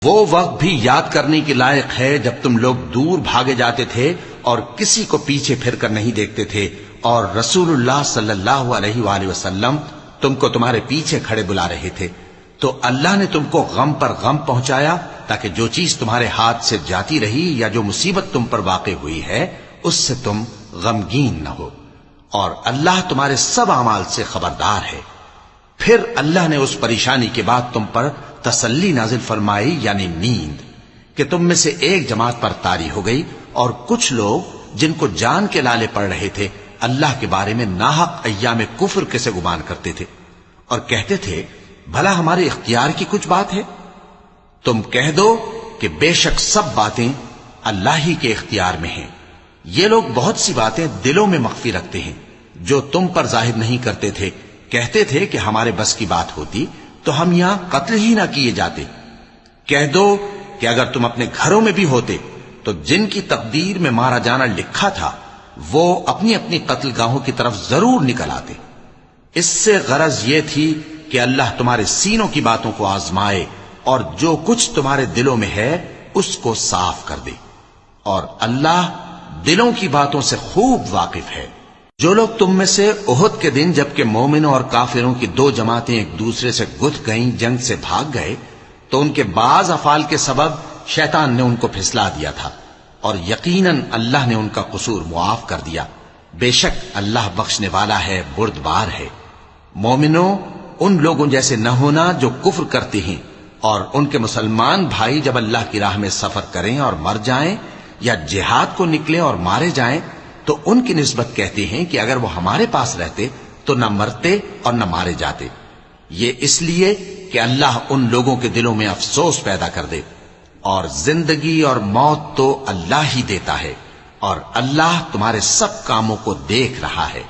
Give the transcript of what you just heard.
وہ وقت بھی یاد کرنے کے لائق ہے جب تم لوگ دور بھاگے جاتے تھے اور کسی کو پیچھے پھر کر نہیں دیکھتے تھے، اور رسول اللہ صلی اللہ علیہ وآلہ وسلم تم کو تمہارے پیچھے کھڑے بلا رہے تھے، تو اللہ نے تم کو غم پر غم پہنچایا تاکہ جو چیز تمہارے ہاتھ سے جاتی رہی یا جو مصیبت تم پر واقع ہوئی ہے اس سے تم غمگین نہ ہو، اور اللہ تمہارے سب اعمال سے خبردار ہے۔ پھر اللہ نے اس پریشانی کے بعد تم پر تسلی نازل فرمائی، یعنی نیند، کہ تم میں سے ایک جماعت پر طاری ہو گئی، اور کچھ لوگ جن کو جان کے لالے پڑ رہے تھے اللہ کے بارے میں ناحق ایام کفر کے سے گمان کرتے تھے، اور کہتے تھے بھلا ہمارے اختیار کی کچھ بات ہے؟ تم کہہ دو کہ بے شک سب باتیں اللہ ہی کے اختیار میں ہیں۔ یہ لوگ بہت سی باتیں دلوں میں مخفی رکھتے ہیں جو تم پر ظاہر نہیں کرتے تھے، کہتے تھے کہ ہمارے بس کی بات ہوتی تو ہم یہاں قتل ہی نہ کیے جاتے۔ کہہ دو کہ اگر تم اپنے گھروں میں بھی ہوتے تو جن کی تقدیر میں مارا جانا لکھا تھا وہ اپنی اپنی قتل گاہوں کی طرف ضرور نکل آتے۔ اس سے غرض یہ تھی کہ اللہ تمہارے سینوں کی باتوں کو آزمائے اور جو کچھ تمہارے دلوں میں ہے اس کو صاف کر دے، اور اللہ دلوں کی باتوں سے خوب واقف ہے۔ جو لوگ تم میں سے احد کے دن جبکہ مومنوں اور کافروں کی دو جماعتیں ایک دوسرے سے گتھ گئیں جنگ سے بھاگ گئے تو ان کے بعض افعال کے سبب شیطان نے ان کو پھسلا دیا تھا، اور یقیناً اللہ نے ان کا قصور معاف کر دیا، بے شک اللہ بخشنے والا ہے، بردبار ہے۔ مومنوں، ان لوگوں جیسے نہ ہونا جو کفر کرتے ہیں، اور ان کے مسلمان بھائی جب اللہ کی راہ میں سفر کریں اور مر جائیں یا جہاد کو نکلیں اور مارے جائیں تو ان کی نسبت کہتے ہیں کہ اگر وہ ہمارے پاس رہتے تو نہ مرتے اور نہ مارے جاتے، یہ اس لیے کہ اللہ ان لوگوں کے دلوں میں افسوس پیدا کر دے، اور زندگی اور موت تو اللہ ہی دیتا ہے، اور اللہ تمہارے سب کاموں کو دیکھ رہا ہے۔